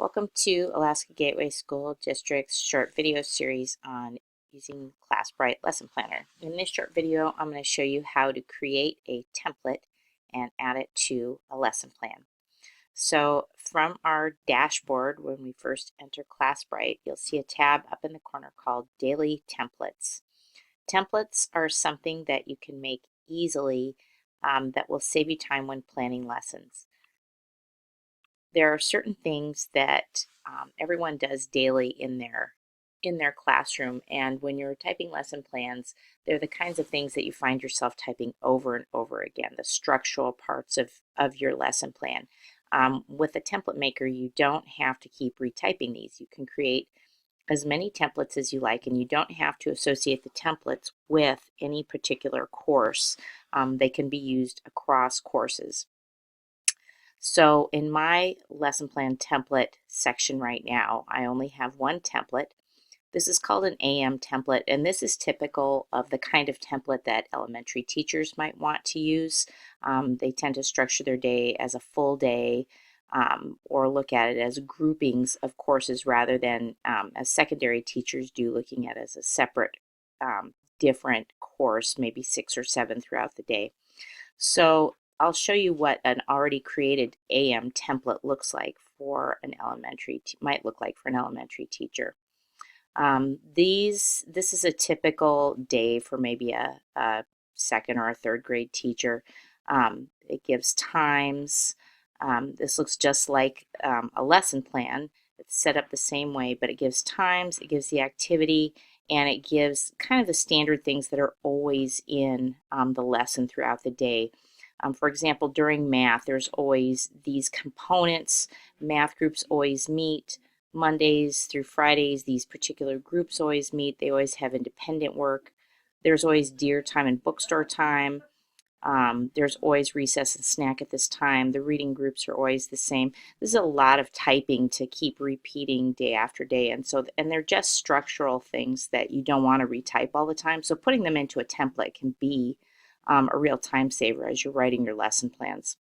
Welcome to Alaska Gateway School District's short video series on using Classbright Lesson Planner. In this short video, I'm going to show you how to create a template and add it to a lesson plan. So from our dashboard, when we first enter Classbright, you'll see a tab up in the corner called Daily Templates. Templates are something that you can make easily that will save you time when planning lessons. There are certain things that everyone does daily in their classroom, and when you're typing lesson plans, they're the kinds of things that you find yourself typing over and over again, the structural parts of your lesson plan. With a template maker, you don't have to keep retyping these. You can create as many templates as you like, and you don't have to associate the templates with any particular course. They can be used across courses. So in my lesson plan template section right now, I only have one template. This is called an AM template, and this is typical of the kind of template that elementary teachers might want to use. They tend to structure their day as a full day or look at it as groupings of courses rather than as secondary teachers do, looking at it as a separate, different course, maybe 6 or 7 throughout the day. So I'll show you what an already created AM template looks like for an might look like for an elementary teacher. This is a typical day for maybe a second or a third grade teacher. It gives times. This looks just like a lesson plan. It's set up the same way, but it gives times, it gives the activity, and it gives kind of the standard things that are always in the lesson throughout the day. For example, during math, there's always these components. Math groups always meet. Mondays through Fridays, these particular groups always meet. They always have independent work. There's always deer time and bookstore time. There's always recess and snack at this time. The reading groups are always the same. This is a lot of typing to keep repeating day after day, and they're just structural things that you don't want to retype all the time. So putting them into a template can be a real time saver as you're writing your lesson plans.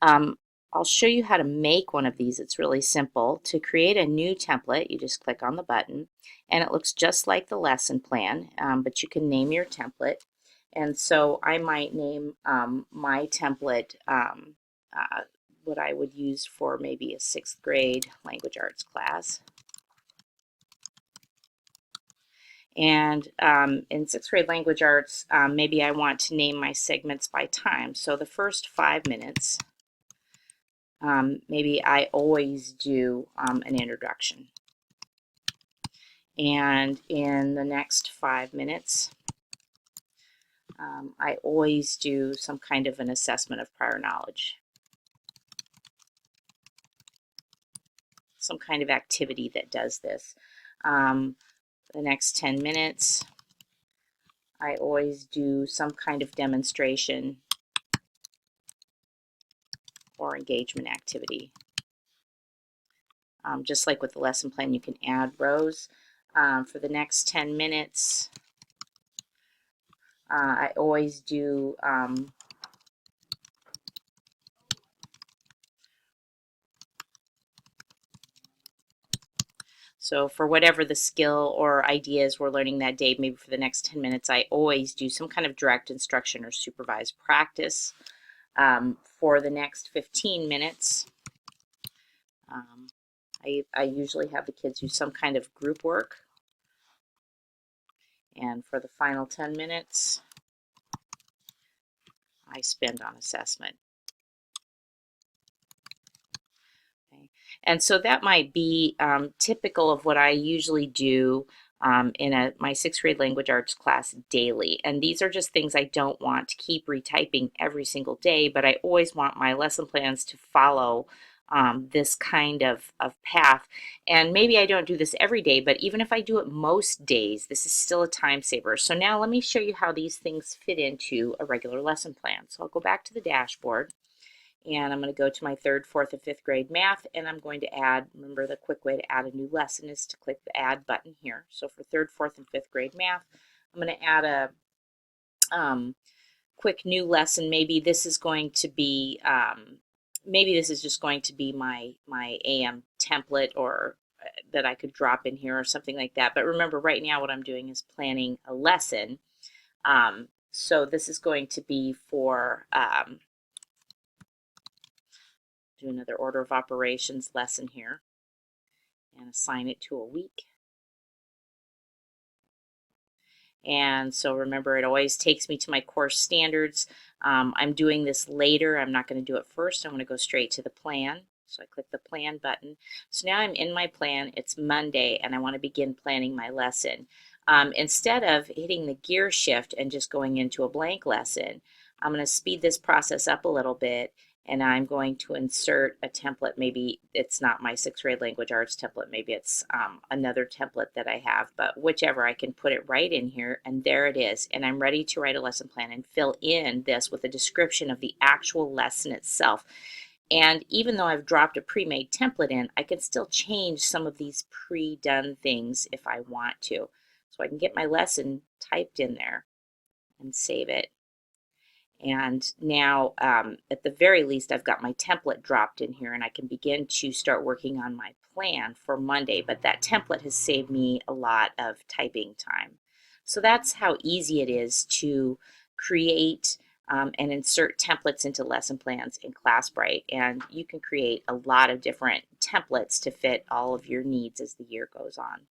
I'll show you how to make one of these. It's really simple. To create a new template, you just click on the button, and it looks just like the lesson plan, but you can name your template. And so I might name my template what I would use for maybe a 6th grade language arts class. And in 6th grade language arts, maybe I want to name my segments by time. So the first 5 minutes, maybe I always do an introduction. And in the next 5 minutes, I always do some kind of an assessment of prior knowledge. Some kind of activity that does this. The next 10 minutes, I always do some kind of demonstration or engagement activity. Just like with the lesson plan, you can add rows. For the next 10 minutes, I always do so for whatever the skill or ideas we're learning that day, maybe for the next 10 minutes, I always do some kind of direct instruction or supervised practice. For the next 15 minutes, I usually have the kids do some kind of group work. And for the final 10 minutes, I spend on assessment. And so that might be typical of what I usually do in my 6th grade language arts class daily. And these are just things I don't want to keep retyping every single day, but I always want my lesson plans to follow this kind of path. And maybe I don't do this every day, but even if I do it most days, this is still a time saver. So now let me show you how these things fit into a regular lesson plan. So I'll go back to the dashboard. And I'm going to go to my 3rd, 4th, and 5th grade math, and I'm going to add, remember the quick way to add a new lesson is to click the add button here. So for 3rd, 4th, and 5th grade math, I'm going to add a quick new lesson. Maybe this is going to be maybe this is just going to be my AM template, or that I could drop in here or something like that. But remember, right now what I'm doing is planning a lesson. So this is going to be for do another order of operations lesson here and assign it to a week. And so remember, it always takes me to my course standards. I'm doing this later. I'm not going to do it first. I'm going to go straight to the plan. So I click the plan button. So now I'm in my plan. It's Monday, and I want to begin planning my lesson. Instead of hitting the gear shift and just going into a blank lesson, I'm going to speed this process up a little bit, and I'm going to insert a template. Maybe it's not my 6th grade language arts template. Maybe it's another template that I have, but whichever, I can put it right in here, and there it is. And I'm ready to write a lesson plan and fill in this with a description of the actual lesson itself. And even though I've dropped a pre-made template in, I can still change some of these pre-done things if I want to. So I can get my lesson typed in there and save it. And now, at the very least, I've got my template dropped in here, and I can begin to start working on my plan for Monday. But that template has saved me a lot of typing time. So that's how easy it is to create and insert templates into lesson plans in Classbright. And you can create a lot of different templates to fit all of your needs as the year goes on.